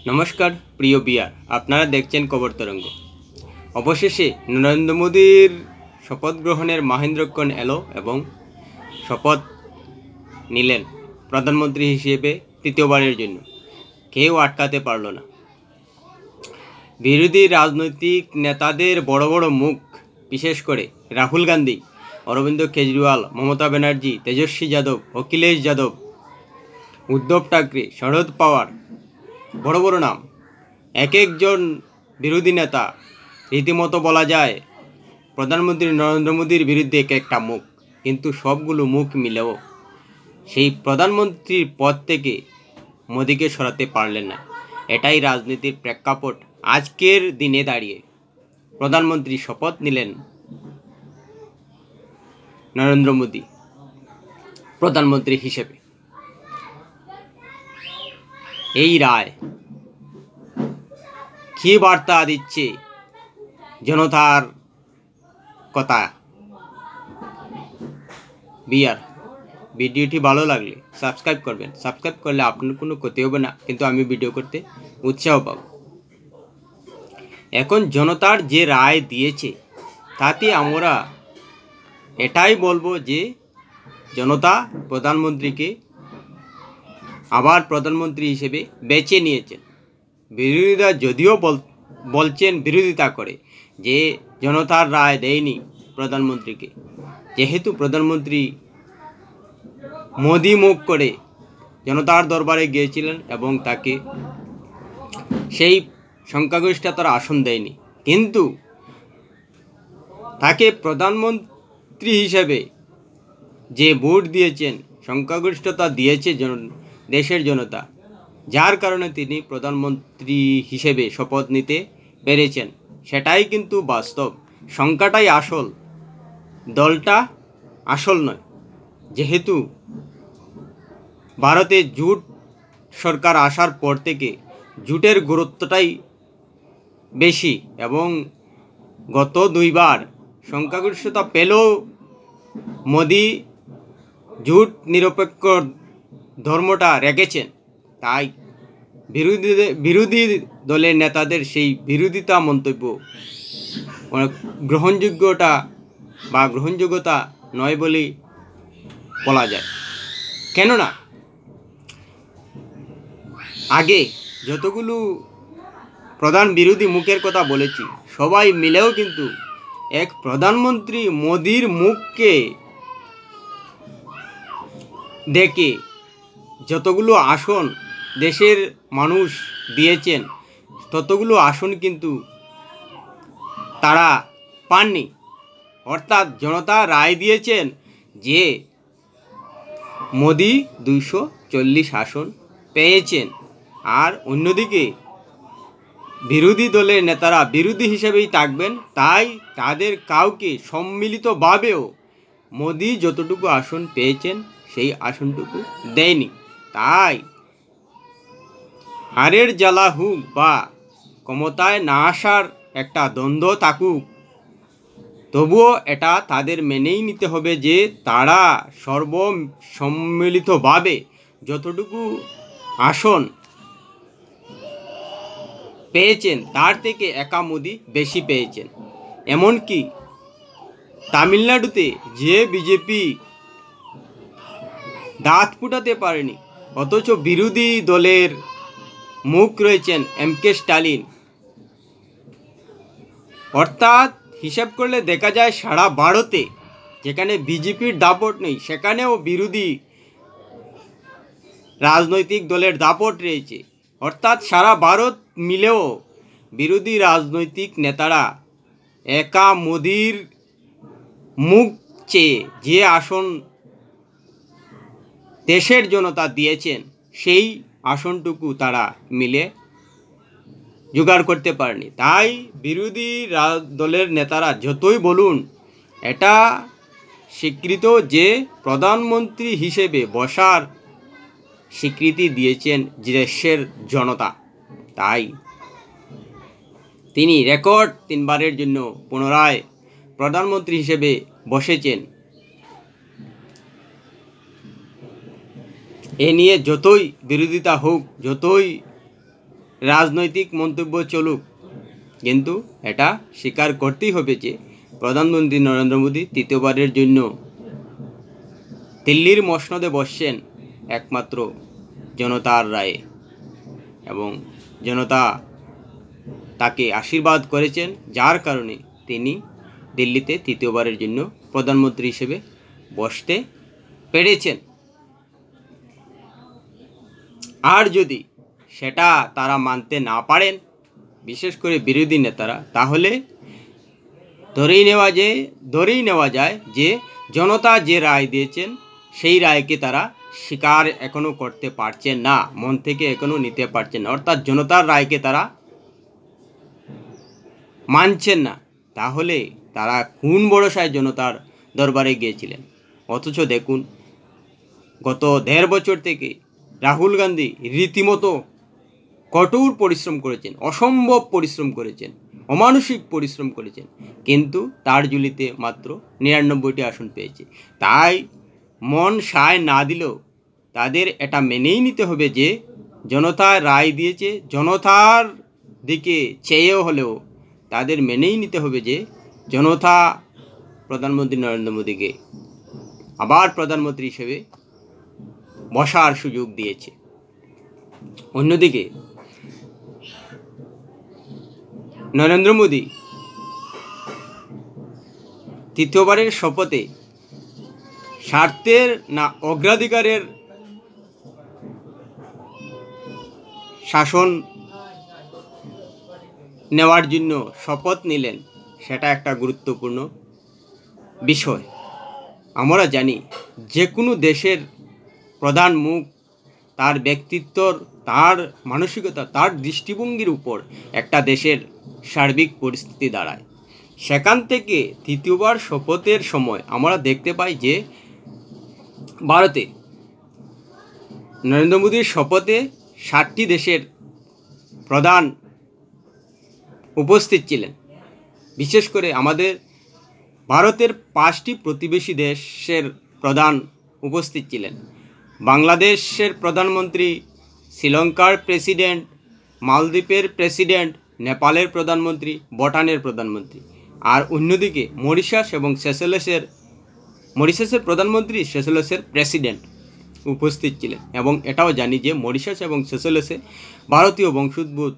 নমস্কার প্রিয় বিয়ার, আপনারা দেখছেন খবর তরঙ্গ। অবশেষে নরেন্দ্র মোদীর শপথ গ্রহণের মহেন্দ্রক্ষণ এলো এবং শপথ নিলেন প্রধানমন্ত্রী হিসেবে তৃতীয়বারের জন্য। কেউ আটকাতে পারল না। বিরোধী রাজনৈতিক নেতাদের বড় বড় মুখ, বিশেষ করে রাহুল গান্ধী, অরবিন্দ কেজরিওয়াল, মমতা ব্যানার্জি, তেজস্বী যাদব, অখিলেশ যাদব, উদ্ধব ঠাকরে, শরদ পাওয়ার, বড় বড় নাম, এক একজন বিরোধী নেতা রীতিমতো বলা যায় প্রধানমন্ত্রী নরেন্দ্র মোদীর বিরুদ্ধে এক একটা মুখ। কিন্তু সবগুলো মুখ মিলেও সেই প্রধানমন্ত্রীর পদ থেকে মোদীকে সরাতে পারলেন না। এটাই রাজনীতির প্রেক্ষাপট। আজকের দিনে দাঁড়িয়ে প্রধানমন্ত্রী শপথ নিলেন নরেন্দ্র মোদী প্রধানমন্ত্রী হিসেবে। এই রায় কি বার্তা দিচ্ছে জনতার কথা? বিয়ার, ভিডিওটি ভালো লাগলে সাবস্ক্রাইব করবেন। সাবস্ক্রাইব করলে আপনার কোনো ক্ষতি হবে না, কিন্তু আমি ভিডিও করতে উৎসাহ পাব। এখন জনতার যে রায় দিয়েছে তাতে আমরা এটাই বলবো যে জনতা প্রধানমন্ত্রীকে আবার প্রধানমন্ত্রী হিসেবে বেছে নিয়েছেন। বিরোধীরা যদিও বলছেন বিরোধিতা করে যে জনতার রায় দেয়নি প্রধানমন্ত্রীকে, যেহেতু প্রধানমন্ত্রী মোদি মুখ করে জনতার দরবারে গিয়েছিলেন এবং তাকে সেই সংখ্যাগরিষ্ঠতার আসন দেয়নি, কিন্তু তাকে প্রধানমন্ত্রী হিসেবে যে ভোট দিয়েছেন, সংখ্যাগরিষ্ঠতা দিয়েছে দেশের জনতা, যার কারণে তিনি প্রধানমন্ত্রী হিসেবে শপথ নিতে পেরেছেন। সেটাই কিন্তু বাস্তব। সংখ্যাটাই আসল, দলটা আসল নয়। যেহেতু ভারতে জোট সরকার আসার পর থেকে জোটের গুরুত্বটাই বেশি এবং গত দুইবার সংখ্যাগরিষ্ঠতা পেলেও মোদি জোট নিরপেক্ষ ধর্মটা রেখেছেন। তাই বিরোধী দলের নেতাদের সেই বিরোধিতা মন্তব্য গ্রহণযোগ্যতা নয় বলেই বলা যায়। কেননা আগে যতগুলো প্রধান বিরোধী মুখের কথা বলেছি, সবাই মিলেও কিন্তু এক প্রধানমন্ত্রী মোদির মুখকে দেখে যতগুলো আসন দেশের মানুষ দিয়েছেন, ততগুলো আসন কিন্তু তারা পাননি। অর্থাৎ জনতা রায় দিয়েছেন যে মোদি 240 আসন পেয়েছেন, আর অন্যদিকে বিরোধী দলের নেতারা বিরোধী হিসেবেই থাকবেন। তাই তাদের কাউকে সম্মিলিতভাবেও মোদি যতটুকু আসন পেয়েছেন সেই আসনটুকু দেয়নি। তাই হারের জ্বালা হোক বা ক্ষমতায় না আসার একটা দ্বন্দ্ব থাকুক, তবুও এটা তাদের মেনেই নিতে হবে যে তারা সর্বসম্মিলিতভাবে যতটুকু আসন পেয়েছেন তার থেকে একা মোদি বেশি পেয়েছেন। এমনকি তামিলনাড়ুতে যে বিজেপি দাঁত ফুটাতে পারেনি, অথচ বিরোধী দলের মুখ রয়েছেন এমকে স্টালিন। অর্থাৎ হিসাব করলে দেখা যায় সারা ভারতে যেখানে বিজেপির দাপট নেই, সেখানেও বিরোধী রাজনৈতিক দলের দাপট রয়েছে। অর্থাৎ সারা ভারত মিলেও বিরোধী রাজনৈতিক নেতারা একা মোদির মুখ চেয়ে যে আসন দেশের জনতা দিয়েছেন সেই আসনটুকু তারা মিলে জোগাড় করতে পারেনি। তাই বিরোধী দলের নেতারা যতই বলুন, এটা স্বীকৃত যে প্রধানমন্ত্রী হিসেবে বসার স্বীকৃতি দিয়েছেন দেশের জনতা। তাই তিনি রেকর্ড 3 বারের জন্য পুনরায় প্রধানমন্ত্রী হিসেবে বসেছেন। এ নিয়ে যতই বিরোধিতা হোক, যতই রাজনৈতিক মন্তব্য চলুক, কিন্তু এটা স্বীকার করতেই হবে যে প্রধানমন্ত্রী নরেন্দ্র মোদী তৃতীয়বারের জন্য দিল্লির মসনদে বসছেন একমাত্র জনতার রায়ে, এবং জনতা তাকে আশীর্বাদ করেছেন, যার কারণে তিনি দিল্লিতে তৃতীয়বারের জন্য প্রধানমন্ত্রী হিসেবে বসতে পেরেছেন। আর যদি সেটা তারা মানতে না পারেন, বিশেষ করে বিরোধী নেতারা, তাহলে ধরেই নেওয়া যায় যে জনতা যে রায় দিয়েছেন সেই রায়কে তারা স্বীকার এখনও করতে পারছেন না, মন থেকে এখনও নিতে পারছেন না, অর্থাৎ জনতার রায়কে তারা মানছেন না। তাহলে তারা কোন ভরসায় জনতার দরবারে গিয়েছিলেন? অথচ দেখুন, গত 1.5 বছর থেকে রাহুল গান্ধী রীতিমতো কঠোর পরিশ্রম করেছেন, অসম্ভব পরিশ্রম করেছেন, অমানসিক পরিশ্রম করেছেন, কিন্তু তার ঝুলিতে মাত্র 99টি আসন পেয়েছে। তাই মন সায় না দিলেও তাদের এটা মেনেই নিতে হবে যে জনতা রায় দিয়েছে, জনতার দিকে চেয়েও হলেও তাদের মেনেই নিতে হবে যে জনতা প্রধানমন্ত্রী নরেন্দ্র মোদীকে আবার প্রধানমন্ত্রী হিসেবে বসার সুযোগ দিয়েছে। অন্যদিকে নরেন্দ্র মোদী তৃতীয়বারের শপথে স্বার্থের না অগ্রাধিকারের শাসন নেওয়ার জন্য শপথ নিলেন, সেটা একটা গুরুত্বপূর্ণ বিষয়। আমরা জানি যে কোনো দেশের প্রধান মুখ তার ব্যক্তিত্বর, তার মানসিকতা, তার দৃষ্টিভঙ্গির উপর একটা দেশের সার্বিক পরিস্থিতি দাঁড়ায়। সেখান থেকে তৃতীয়বার শপথের সময় আমরা দেখতে পাই যে ভারতে নরেন্দ্র মোদীর শপথে 60টি দেশের প্রধান উপস্থিত ছিলেন। বিশেষ করে আমাদের ভারতের 5টি প্রতিবেশী দেশের প্রধান উপস্থিত ছিলেন। বাংলাদেশের প্রধানমন্ত্রী, শ্রীলঙ্কার প্রেসিডেন্ট, মালদ্বীপের প্রেসিডেন্ট, নেপালের প্রধানমন্ত্রী, ভুটানের প্রধানমন্ত্রী, আর অন্যদিকে মরিশাসের প্রধানমন্ত্রী, সেশেলসের প্রেসিডেন্ট উপস্থিত ছিলেন। এবং এটাও জানি যে মরিশাস এবং সেশেলসে ভারতীয় বংশোদ্ভূত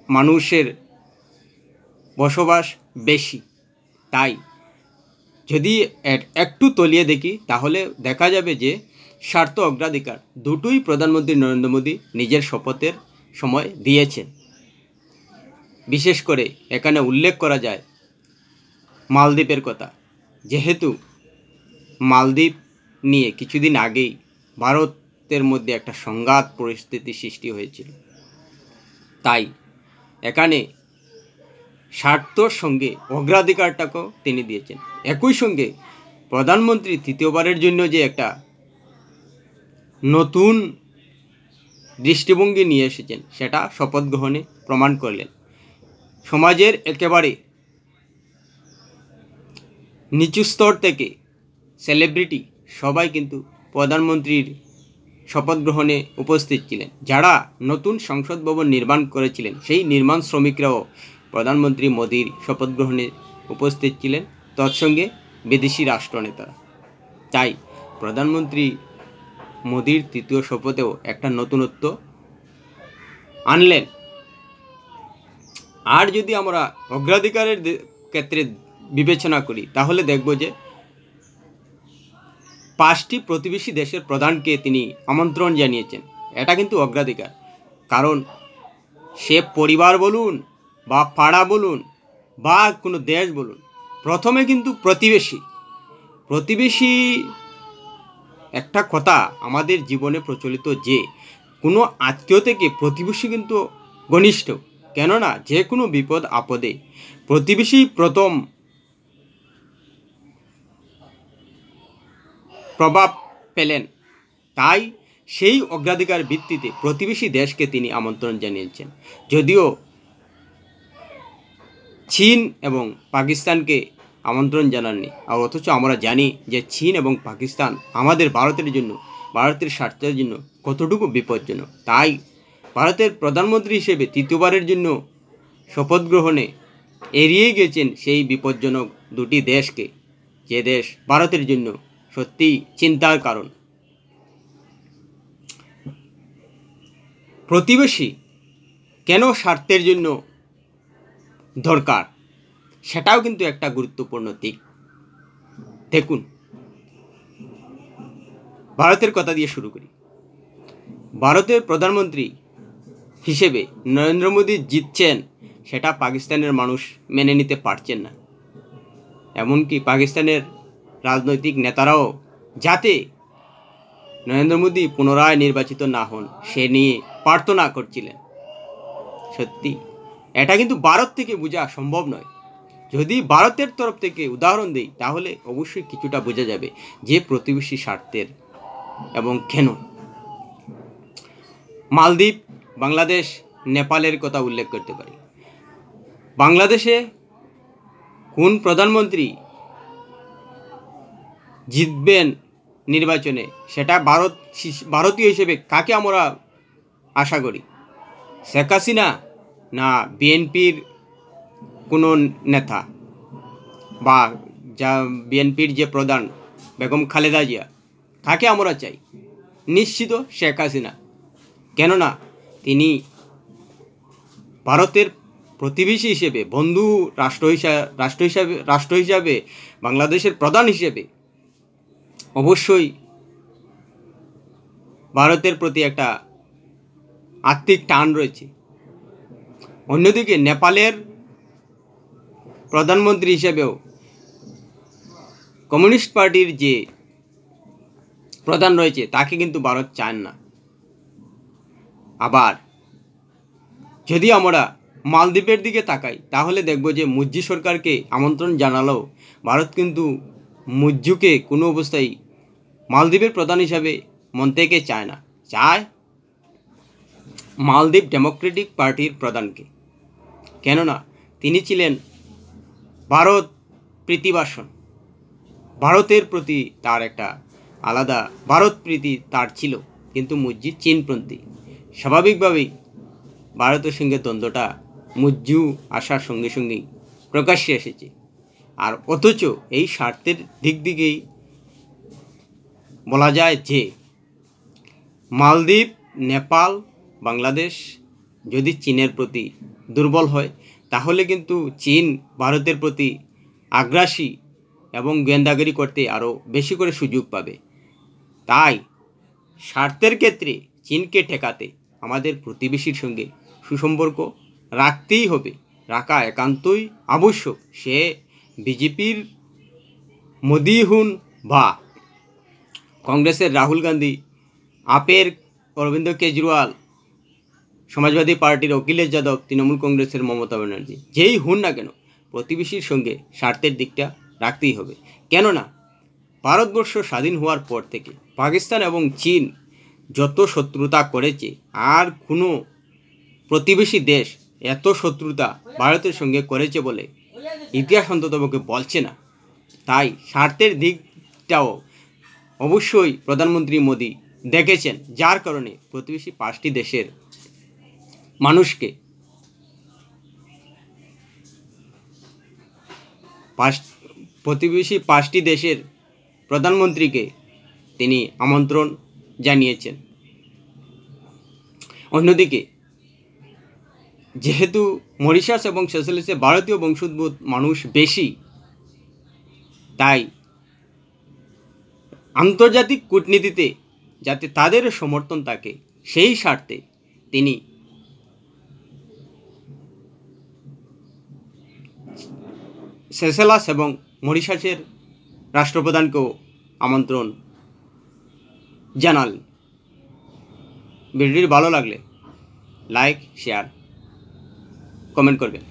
মানুষের বসবাস বেশি। তাই যদি একটু তলিয়ে দেখি তাহলে দেখা যাবে যে স্বার্থ অগ্রাধিকার দুটোই প্রধানমন্ত্রী নরেন্দ্র মোদী নিজের শপথের সময় দিয়েছেন। বিশেষ করে এখানে উল্লেখ করা যায় মালদ্বীপের কথা, যেহেতু মালদ্বীপ নিয়ে কিছুদিন আগেই ভারতের মধ্যে একটা সংঘাত পরিস্থিতি সৃষ্টি হয়েছিল। তাই এখানে স্বার্থর সঙ্গে অগ্রাধিকারটাকেও তিনি দিয়েছেন। একই সঙ্গে প্রধানমন্ত্রী তৃতীয়বারের জন্য যে একটা নতুন দৃষ্টিভঙ্গি নিয়ে এসেছেন, সেটা শপথ গ্রহণে প্রমাণ করলেন। সমাজের একেবারে নিচু স্তর থেকে সেলিব্রিটি সবাই কিন্তু প্রধানমন্ত্রীর শপথ গ্রহণে উপস্থিত ছিলেন। যারা নতুন সংসদ ভবন নির্মাণ করেছিলেন, সেই নির্মাণ শ্রমিকরাও প্রধানমন্ত্রী মোদীর শপথ গ্রহণে উপস্থিত ছিলেন, তৎসঙ্গে বিদেশি রাষ্ট্রনেতারা। তাই প্রধানমন্ত্রী মোদীর তৃতীয় শপথেও একটা নতুনত্ব আনলেন। আর যদি আমরা অগ্রাধিকারের ক্ষেত্রে বিবেচনা করি তাহলে দেখব যে 5টি প্রতিবেশী দেশের প্রধানকে তিনি আমন্ত্রণ জানিয়েছেন। এটা কিন্তু অগ্রাধিকার, কারণ সে পরিবার বলুন বা পাড়া বলুন বা কোনো দেশ বলুন, প্রথমে কিন্তু প্রতিবেশী একটা কথা আমাদের জীবনে প্রচলিত যে কোনো আত্মীয় থেকে প্রতিবেশী কিন্তু ঘনিষ্ঠ। কেননা যে কোনো বিপদ আপদে প্রতিবেশী প্রথম প্রভাব পেলেন। তাই সেই অগ্রাধিকার ভিত্তিতে প্রতিবেশী দেশকে তিনি আমন্ত্রণ জানিয়েছেন। যদিও চীন এবং পাকিস্তানকে আমন্ত্রণ জানাননি, আর অথচ আমরা জানি যে চীন এবং পাকিস্তান আমাদের ভারতের স্বার্থের জন্য কতটুকু বিপজ্জনক। তাই ভারতের প্রধানমন্ত্রী হিসেবে তৃতীয়বারের জন্য শপথ গ্রহণে এড়িয়ে গেছেন সেই বিপজ্জনক দুটি দেশকে, যে দেশ ভারতের জন্য সত্যিই চিন্তার কারণ। প্রতিবেশী কেন স্বার্থের জন্য দরকার, সেটাও কিন্তু একটা গুরুত্বপূর্ণ দিক। দেখুন, ভারতের কথা দিয়ে শুরু করি। ভারতের প্রধানমন্ত্রী হিসেবে নরেন্দ্র মোদী জিতছেন, সেটা পাকিস্তানের মানুষ মেনে নিতে পারছেন না। এমনকি পাকিস্তানের রাজনৈতিক নেতারাও যাতে নরেন্দ্র মোদী পুনরায় নির্বাচিত না হন সে নিয়ে প্রার্থনা করছিলেন। সত্যি এটা কিন্তু ভারত থেকে বোঝা সম্ভব নয়। যদি ভারতের তরফ থেকে উদাহরণ দিই তাহলে অবশ্যই কিছুটা বোঝা যাবে যে প্রতিবেশী স্বার্থের এবং কেন। মালদ্বীপ, বাংলাদেশ, নেপালের কথা উল্লেখ করতে পারি। বাংলাদেশে কোন প্রধানমন্ত্রী জিতবেন নির্বাচনে, সেটা ভারতীয় হিসেবে কাকে আমরা আশা করি? শেখ হাসিনা না বিএনপির কোনো নেতা, বা যা বিএনপির যে প্রধান বেগম খালেদা জিয়া, কাকে আমরা চাই? নিশ্চিত শেখ হাসিনা। কেননা তিনি ভারতের প্রতিবেশী হিসেবে, বন্ধু রাষ্ট্র হিসাবে বাংলাদেশের প্রধান হিসেবে অবশ্যই ভারতের প্রতি একটা আত্মিক টান রয়েছে। অন্যদিকে নেপালের প্রধানমন্ত্রী হিসেবেও কমিউনিস্ট পার্টির যে প্রধান রয়েছে তাকে কিন্তু ভারত চান না। আবার যদি আমরা মালদ্বীপের দিকে তাকাই তাহলে দেখব যে মুজিব সরকারকে আমন্ত্রণ জানালেও ভারত কিন্তু মুজিবকে কোনো অবস্থায় মালদ্বীপের প্রধান হিসাবে মন থেকে চায় না, চায় মালদ্বীপ ডেমোক্রেটিক পার্টির প্রধানকে। কেননা তিনি ছিলেন ভারত প্রীতিবাসন, ভারতের প্রতি তার একটা আলাদা ভারত প্রীতি তার ছিল। কিন্তু মুজিব চীনপন্থী, স্বাভাবিকভাবেই ভারতের সঙ্গে দ্বন্দ্বটা মুজিব আসার সঙ্গে সঙ্গেই প্রকাশ্যে এসেছে। আর অথচ এই স্বার্থের দিক দিকেই বলা যায় যে মালদ্বীপ, নেপাল, বাংলাদেশ যদি চীনের প্রতি দুর্বল হয় তাহলে কিন্তু চীন ভারতের প্রতি আগ্রাসী এবং গোয়েন্দাগিরি করতে আরও বেশি করে সুযোগ পাবে। তাই স্বার্থের ক্ষেত্রে চীনকে ঠেকাতে আমাদের প্রতিবেশীর সঙ্গে সুসম্পর্ক রাখতেই হবে, রাখা একান্তই আবশ্যক। সে বিজেপির মোদি হুন বা কংগ্রেসের রাহুল গান্ধী, আপের অরবিন্দ কেজরিওয়াল, সমাজবাদী পার্টির অখিলেশ যাদব, তৃণমূল কংগ্রেসের মমতা ব্যানার্জি, যেই হুন না কেন প্রতিবেশীর সঙ্গে স্বার্থের দিকটা রাখতেই হবে। কেননা ভারতবর্ষ স্বাধীন হওয়ার পর থেকে পাকিস্তান এবং চীন যত শত্রুতা করেছে, আর কোনো প্রতিবেশী দেশ এত শত্রুতা ভারতের সঙ্গে করেছে বলে ইতিহাস অন্ততপক্ষে বলছে না। তাই স্বার্থের দিকটাও অবশ্যই প্রধানমন্ত্রী মোদি দেখেছেন, যার কারণে প্রতিবেশী পাঁচটি দেশের মানুষকে প্রতিবেশী পাঁচটি দেশের প্রধানমন্ত্রীকে তিনি আমন্ত্রণ জানিয়েছেন। অন্যদিকে যেহেতু মরিশাস এবং সেশেলসে ভারতীয় বংশোদ্ভূত মানুষ বেশি, তাই আন্তর্জাতিক কূটনীতিতে যাতে তাদের সমর্থন থাকে সেই স্বার্থে তিনি সেশেলস এবং মরিশাসের রাষ্ট্রপ্রধানকেও আমন্ত্রণ জানালেন। ভিডিওটি ভালো লাগলে লাইক, শেয়ার, কমেন্ট করবেন।